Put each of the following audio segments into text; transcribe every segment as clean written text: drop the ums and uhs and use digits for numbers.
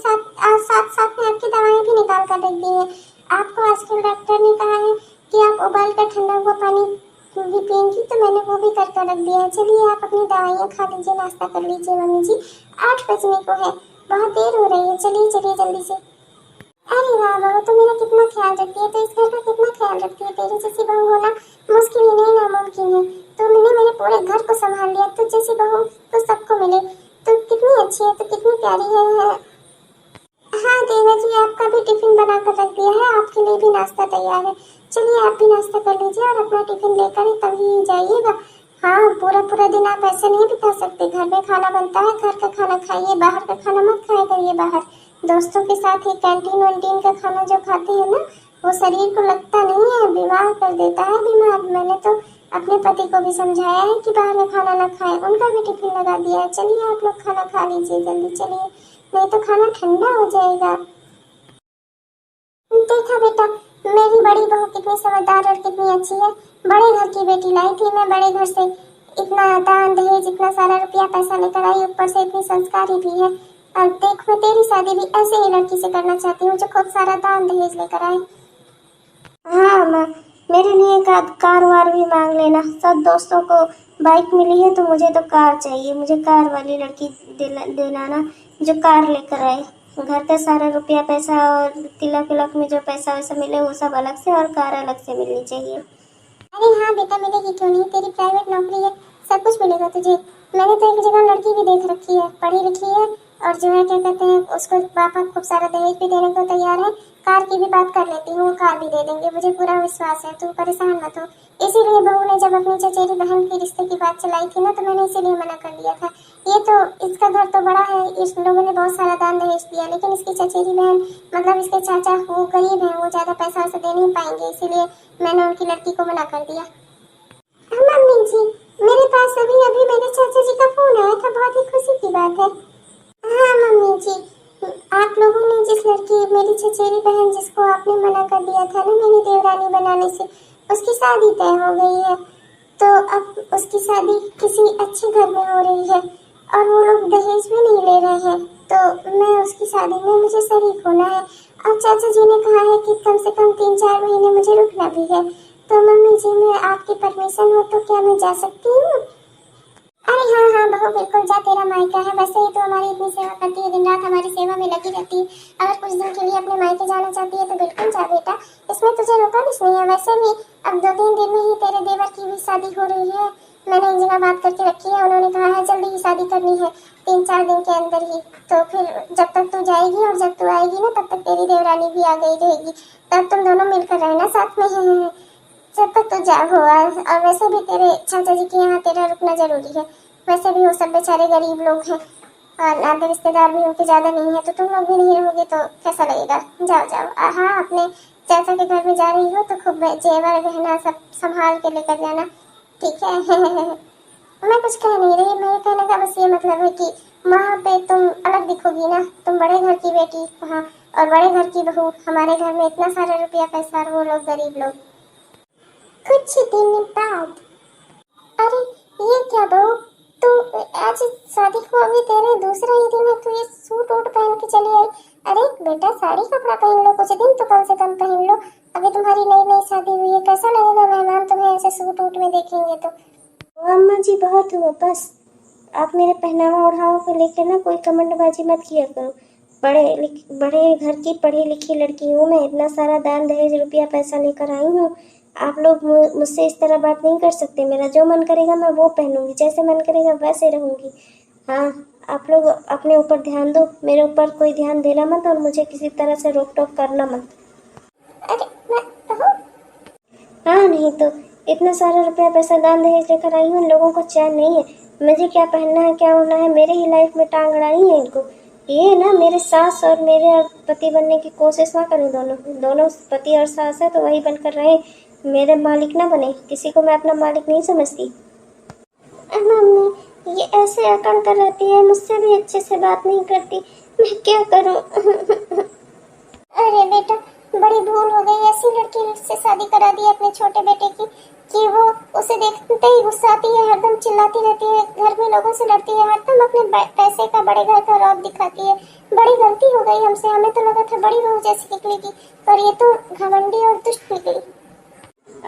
साथ साथ में आपकी दवाएं भी निकाल कर रख दी है। आपको आजकल डॉक्टर ने कहा है कि आप उबाल कर ठंडा हुआ पानी भी पियेंगी, तो मैंने वो भी कर रख दिया है। चलिए आप अपनी दवाइयाँ खा लीजिए, नाश्ता कर लीजिए मम्मी जी, 8 बजने को है, बहुत देर हो रही है। चलिए चलिए जल्दी से। अरे वाह बाबा, तो मेरा कितना ख्याल रखती है, तो इस घर का कितना ख्याल रखती है। तेरी जैसी बहू होना मुश्किल ही नहीं नामुमकिन है। तुमने मेरे पूरे घर को संभाल लिया, तुझ जैसी बहू तो सबको मिले। तो कितनी अच्छी है, तो कितनी प्यारी है। हाँ देवा जी, आपका भी टिफिन बना कर रख दिया है, आपके लिए भी नाश्ता तैयार है। चलिए आप भी नाश्ता कर लीजिए और अपना टिफिन लेकर तभी जाइएगा। हाँ, पूरा पूरा दिन आप ऐसे नहीं बिता सकते। घर में खाना बनता है, घर का खाना खाइए, बाहर का खाना मत खाया करिए। बाहर दोस्तों के साथ ही कैंटीन वैंटीन का खाना जो खाते हैं ना, वो शरीर को लगता नहीं है, बीमार कर देता है। बीमार मैंने तो अपने पति को भी समझाया है कि बाहर का खाना ना खाएं, उनका भी टिफिन लगा दिया है। चलिए आप लोग खाना खा लीजिए जल्दी, चलिए, नहीं तो खाना ठंडा हो जाएगा। देखा बेटा, मेरी बड़ी बहू कितनी समझदार और कितनी अच्छी है। बड़े घर की बेटी लाई थी मैं, बड़े घर से इतना दान दहेज, इतना सारा रुपया पैसा लेकर आई, ऊपर से इतनी संस्कारी भी है। और देख, मैं तेरी शादी भी ऐसे ही लड़की से करना चाहती हूँ जो खूब सारा दान दहेज लेकर आए। हाँ माँ, मेरे लिए कार वार भी मांग लेना। सब दोस्तों को बाइक मिली है, तो मुझे तो कार चाहिए। मुझे कार वाली लड़की दिलाना जो कार लेकर आए। घर का सारा रुपया पैसा और तिलक विलक में जो पैसा वैसा मिले वो सब अलग से, और कार अलग से मिलनी चाहिए। अरे हाँ बेटा, मिलेगी क्यों नहीं, तेरी प्राइवेट नौकरी है, सब कुछ मिलेगा तुझे। मैंने तो एक जगह लड़की भी देख रखी है, पढ़ी लिखी है, और जो है क्या कहते हैं, उसको पापा खूब सारा दहेज भी देने को तैयार है। कार की भी बात कर लेती हूँ, कार भी दे देंगे, मुझे पूरा विश्वास है, तू परेशान मत हो। इसीलिए बहू ने जब अपनी चचेरी बहन के रिश्ते की बात चलाई थी ना, तो मैंने इसीलिए मना कर दिया था। ये तो, इसका घर तो बड़ा है, इस लोगों ने बहुत सारा दान दहेज दिया, लेकिन इसकी चचेरी बहन मतलब इसके चाचा वो गरीब है, वो ज्यादा पैसा वैसा दे नहीं पाएंगे, इसीलिए मैंने उनकी लड़की को मना कर दिया। मम्मी जी, मेरे पास अभी अभी मेरे चाचा जी का फोन आया था, बहुत ही खुशी की बात है। हाँ मम्मी जी, आप लोगों ने जिस लड़की, मेरी चचेरी बहन जिसको आपने मना कर दिया था ना मेरी देवरानी बनाने से, उसकी शादी तय हो गई है। तो अब उसकी शादी किसी अच्छे घर में हो रही है, और वो लोग दहेज भी नहीं ले रहे हैं, तो मैं उसकी शादी में मुझे शरीक होना है। और चाचा जी ने कहा है कि कम से कम 3-4 महीने मुझे रुकना भी है। तो मम्मी जी, मैं आपकी परमिशन हो तो क्या मैं जा सकती हूँ? अरे हाँ हाँ बहू, बिल्कुल जा, तेरा मायका है, वैसे ही तो हमारी इतनी सेवा करती है, दिन रात हमारी सेवा में लगी रहती है। अगर कुछ दिन के लिए अपने मायके जाना चाहती है तो बिल्कुल जा बेटा, इसमें तुझे रोका किसने है। वैसे भी अब 2-3 दिन में ही तेरे देवर की भी शादी हो रही है। मैंने एक जगह बात करके रखी है, उन्होंने कहा है जल्दी ही शादी करनी है, 3-4 दिन के अंदर ही। तो फिर जब तक तू जाएगी और जब तू आएगी ना, तब तक तेरी देवरानी भी आ गई रहेगी, तब तुम दोनों मिलकर रहना साथ में है, जब तक तू जा हो। और वैसे भी तेरे चाचा जी के यहाँ तेरा रुकना जरूरी है। वैसे भी वो सब बेचारे गरीब लोग हैं, और नाते रिश्तेदार भी उनके ज्यादा नहीं है, तो तुम लोग भी नहीं रहोगे तो कैसा लगेगा। जाओ जाओ, हाँ अपने चाचा के घर में जा रही हो तो खूब जेवर गहना सब संभाल के लेकर जाना, ठीक है। मैं कुछ कह नहीं रही, मेरे कहने का बस ये मतलब है कि वहाँ पे तुम अलग दिखोगी ना, तुम बड़े घर की बेटी वहाँ, और बड़े घर की बहू, हमारे घर में इतना सारा रुपया पैसा, और वो लोग गरीब लोग। कुछ दिन बाद, अरे ये क्या बहू, तू आज शादी को अभी तेरे दूसरा ही दिन है, तू ये सूट वूट पहन के चली आई। अरे बेटा, साड़ी कपड़ा पहन लो, कुछ दिन तो कम से कम पहन लो, अभी तुम्हारी नई नई शादी हुई है, कैसा लगेगा मेहमान तुम्हें ऐसे सूट वूट में देखेंगे तो। अम्मा जी बहुत हुआ, बस आप मेरे पहनावा ओढ़ावा को लेकर ना कोई कमेंटबाजी मत किया करो। बड़े घर की पढ़ी लिखी लड़की हूँ मैं, इतना सारा दान दहेज रुपया पैसा लेकर आई हूँ। आप लोग मुझसे इस तरह बात नहीं कर सकते। मेरा जो मन करेगा मैं वो पहनूंगी, जैसे मन करेगा वैसे रहूंगी। हाँ, आप लोग अपने ऊपर ध्यान दो, मेरे ऊपर कोई ध्यान देना मत, और मुझे किसी तरह से रोक टोक करना मत। अरे हाँ, नहीं तो इतना सारा रुपया पैसा दान दहेज लेकर आई हूँ, लोगों को चैन नहीं है। मुझे क्या पहनना है क्या होना है, मेरे ही लाइफ में टांग अड़ाई है इनको। ये ना मेरे सास और मेरे पति बनने की कोशिश ना करें, दोनों पति और सास है तो वही बनकर रहे, मेरे मालिक ना बने। किसी को मैं अपना मालिक नहीं समझती। मम्मी, ये ऐसे अकड़ कर रहती है, मुझसे भी अच्छे से बात नहीं करती, मैं क्या करूं। अरे बेटा, बड़ी भूल हो गई, ऐसी लड़की से शादी करा दी अपने छोटे बेटे की। कि वो उसे देखते ही गुस्साती है, हरदम चिल्लाती रहती है, घर में लोगों से लड़ती है, हरदम अपने पैसे का, बड़े घर का रौब दिखाती है। बड़ी गलती हो गई हमसे, हमें तो लगा था बड़ी बहू जैसी निकलेगी, पर ये तो घमंडी और दुष्ट निकली।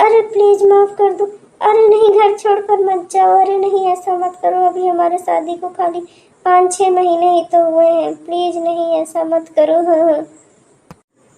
अरे प्लीज माफ कर दो। अरे नहीं, घर छोड़कर मत जाओ। अरे नहीं, ऐसा मत करो। अभी हमारे शादी को खाली 5-6 महीने ही तो हुए हैं। प्लीज नहीं, ऐसा मत करो। हाँ,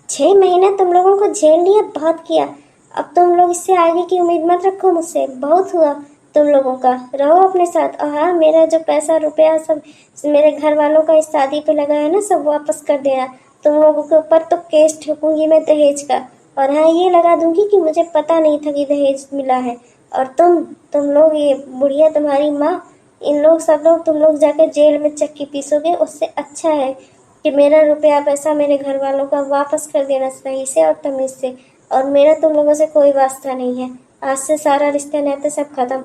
6 महीने तुम लोगों को झेल लिया, बहुत किया। अब तुम लोग इससे आगे की उम्मीद मत रखो मुझसे, बहुत हुआ तुम लोगों का। रहो अपने साथ। और हाँ, मेरा जो पैसा रुपया सब मेरे घर वालों का इस शादी पे लगा है ना, सब वापस कर देना। तुम लोगों के ऊपर तो केस ठोकूंगी मैं दहेज का। और हाँ, ये लगा दूंगी कि मुझे पता नहीं था कि दहेज मिला है। और तुम लोग, ये बुढ़िया तुम्हारी माँ, इन लोग सब लोग, तुम लोग जाकर जेल में चक्की पीसोगे। उससे अच्छा है कि मेरा रुपया पैसा मेरे घर वालों का वापस कर देना, सही से और तमीज से। और मेरा तुम लोगों से कोई वास्ता नहीं है। आज से सारा रिश्ते नाते सब खत्म।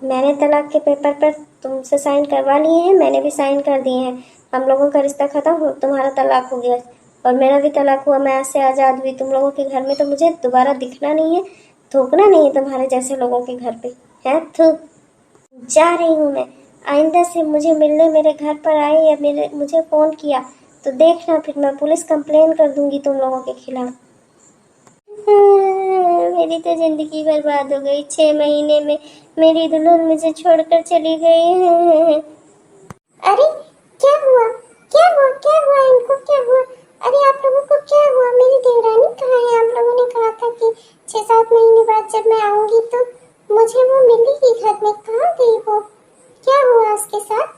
मैंने तलाक के पेपर पर तुमसे साइन करवा लिए हैं, मैंने भी साइन कर दिए हैं। हम लोगों का रिश्ता खत्म हो, तुम्हारा तलाक हो गया और मेरा भी तलाक हुआ। मैं आज से आज़ाद हुई। तुम लोगों के घर में तो मुझे दोबारा दिखना नहीं है, थूकना नहीं है तुम्हारे जैसे लोगों के घर पे है। थूक। जा रही हूँ मैं। आइंदा से मुझे मिलने मेरे घर पर आए या मुझे फ़ोन किया तो देखना, फिर मैं पुलिस कंप्लेन कर दूंगी तुम लोगों के खिलाफ। मेरी तो जिंदगी बर्बाद हो गई। 6 महीने में मेरी दुल्हन मुझे छोड़कर चली गई। अरे क्या हुआ, क्या हुआ, क्या हुआ इनको, क्या हुआ? अरे आप लोगों को क्या हुआ? मेरी देवरानी कहाँ है? आप लोगों ने कहा था कि 6-7 महीने बाद जब मैं आऊंगी तो मुझे वो मिलेगी घर में। कहाँ गई वो? क्या हुआ उसके साथ?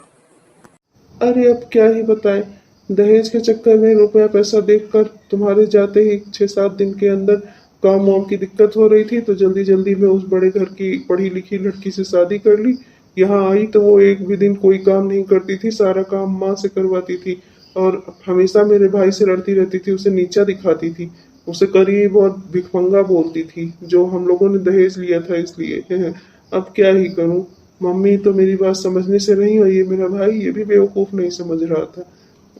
अरे अब क्या ही बताएं। दहेज के चक्कर में रुपया पैसा देखकर तुम्हारे जाते ही 6-7 दिन के अंदर काम वाम की दिक्कत हो रही थी, तो जल्दी जल्दी में उस बड़े घर की पढ़ी लिखी लड़की से शादी कर ली। यहाँ आई तो वो एक भी दिन कोई काम नहीं करती थी, सारा काम माँ से करवाती थी और हमेशा मेरे भाई से लड़ती रहती थी, उसे नीचा दिखाती थी, उसे करीब बहुत भिखमंगा बोलती थी, जो हम लोगों ने दहेज लिया था इसलिए। अब क्या ही करूं। मम्मी तो मेरी बात समझने से नहीं, और ये मेरा भाई, ये भी बेवकूफ़ नहीं समझ रहा था।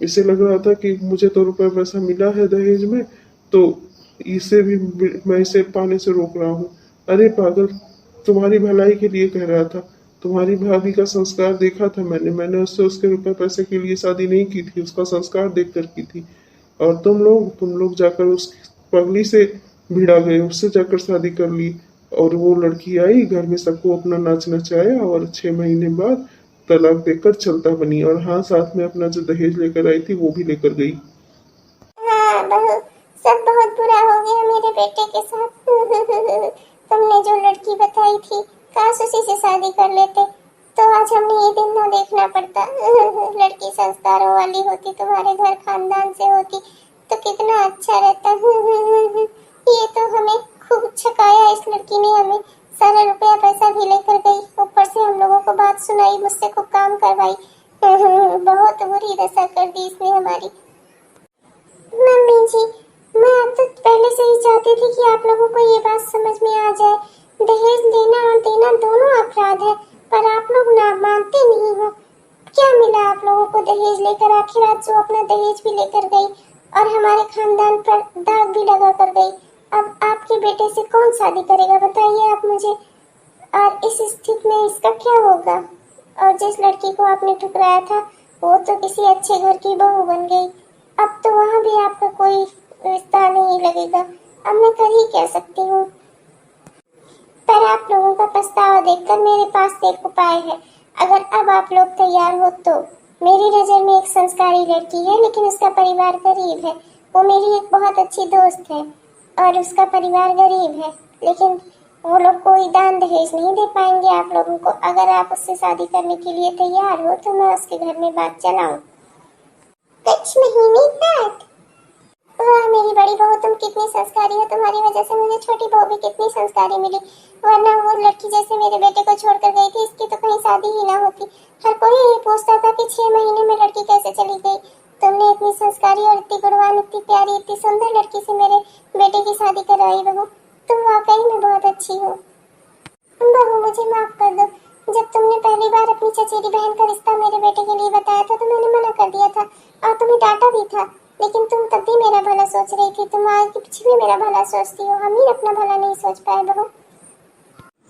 इसे लग रहा था कि मुझे तो रुपये पैसा मिला है दहेज में, तो इसे भी मैं इसे पाने से रोक रहा हूँ। अरे पागल, तुम्हारी भलाई के लिए कह रहा था। तुम्हारी भाभी का संस्कार देखा था मैंने उससे उसके रुपए पैसे के लिए शादी नहीं की थी, उसका संस्कार देख कर की थी। और तुम लोग जाकर उस पगली से भिड़ा गए, उससे जाकर शादी कर ली। और वो लड़की आई, घर में सबको अपना नाच नचाया और 6 महीने बाद तलाक देकर चलता बनी। और हाँ, साथ में अपना जो दहेज लेकर आई थी वो भी लेकर गई। हाँ बहू, सब बहुत बुरा हो गया मेरे बेटे के साथ। तुमने जो लड़की बताई थी, काश उसी से शादी कर लेते तो आज हमें ये दिन ना देखना पड़ता। लड़की संस्कारों वाली होती, तुम्हारे घर खानदान से होती तो कितना अच्छा रहता। ये तो हमें खूब छकाया इस लड़की ने, हमें सारा रुपया पैसा भी लेकर गई, ऊपर से हम लोगों को बात सुनाई, मुझसे खूब काम करवाई। बहुत बुरी दशा कर दी इसने हमारी। मम्मी जी, मैं अब तो पहले से ही चाहती थी कि आप लोगों को ये बात समझ में आ जाए। दहेज देना और देना दोनों अपराध है, पर आप लोग ना मानते नहीं हो। क्या मिला आप लोगों को दहेज लेकर? आखिर आज जो अपना दहेज भी लेकर गई और हमारे खानदान पर दाग भी लगा कर गई। अब आपके बेटे से कौन शादी करेगा, बताइए आप मुझे। और इस स्थिति में इसका क्या होगा? और जिस लड़की को आपने ठुकराया था वो तो किसी अच्छे घर की बहू बन गई। अब तो वहाँ भी आपका कोई रिश्ता नहीं लगेगा। अब मैं कर ही क्या सकती हूँ? पर आप लोगों का पछतावा देखकर मेरे पास एक उपाय है। अगर अब आप लोग तैयार हो तो मेरी नज़र में एक संस्कारी लड़की है, लेकिन उसका परिवार गरीब है। वो मेरी एक बहुत अच्छी दोस्त है और उसका परिवार गरीब है, लेकिन वो लोग कोई दान दहेज नहीं दे पाएंगे आप लोगों को। अगर आप उससे शादी करने के लिए तैयार हो तो मैं उसके घर में बात चलाऊं। कुछ महीने बाद? वाह मेरी बड़ी बहू, तुम कितनी संस्कारी हो। तुम्हारी वजह से मुझे छोटी बहू भी कितनी संस्कारी मिली, वरना वो लड़की जैसे मेरे बेटे को छोड़कर गई थी, इसकी तो कहीं शादी ही ना होती। हर कोई ये पूछता था कि 6 महीने में लड़की कैसे चली गई। तुमने इतनी संस्कारी और इतनी गुणवान, इतनी प्यारी, इतनी सुंदर लड़की से मेरे बेटे की शादी करवाई। बहू, तुम वाकई में बहुत अच्छी हो। बहू मुझे माफ कर दो। जब तुमने पहली बार अपनी चचेरी बहन का रिश्ता मेरे बेटे के लिए बताया था तो मैंने मना कर दिया था और तुम्हें डांटा भी था, लेकिन तुम तब भी मेरा भला सोच रही थी। तुम आगे पीछे भी मेरा भला सोचती हो, हम ही अपना भला नहीं सोच पाए। बहू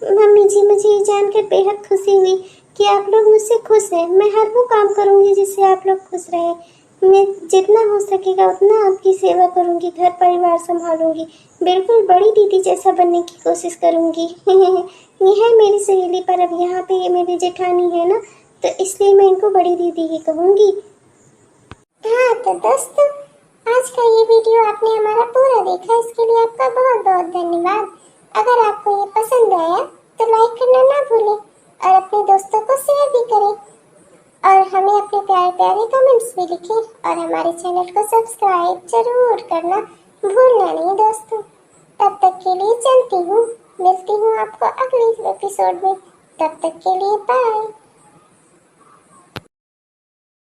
मम्मी जी, मुझे ये जानकर बेहद खुशी हुई कि आप लोग मुझसे खुश हैं। मैं हर वो काम करूंगी जिससे आप लोग खुश रहें। मैं जितना हो सकेगा उतना आपकी सेवा करूंगी, घर परिवार संभालूंगी, बिल्कुल बड़ी दीदी जैसा बनने की कोशिश करूंगी। ये है मेरी सहेली, पर अब यहाँ पे ये मेरी जेठानी है ना, तो इसलिए मैं इनको बड़ी दीदी ही कहूंगी। हाँ तो दोस्तों, आज का ये वीडियो आपने हमारा पूरा देखा, इसके लिए आपका बहुत बहुत धन्यवाद। अगर आपको ये पसंद आया तो लाइक करना ना भूलें और अपने दोस्तों को शेयर भी करें और हमें अपने प्यारे प्यारे कमेंट्स भी लिखें और हमारे चैनल को सब्सक्राइब जरूर करना भूलना नहीं दोस्तों। तब तक के लिए चलती हूँ, मिलती हूँ आपको अगले एपिसोड में। तब तक के लिए बाय।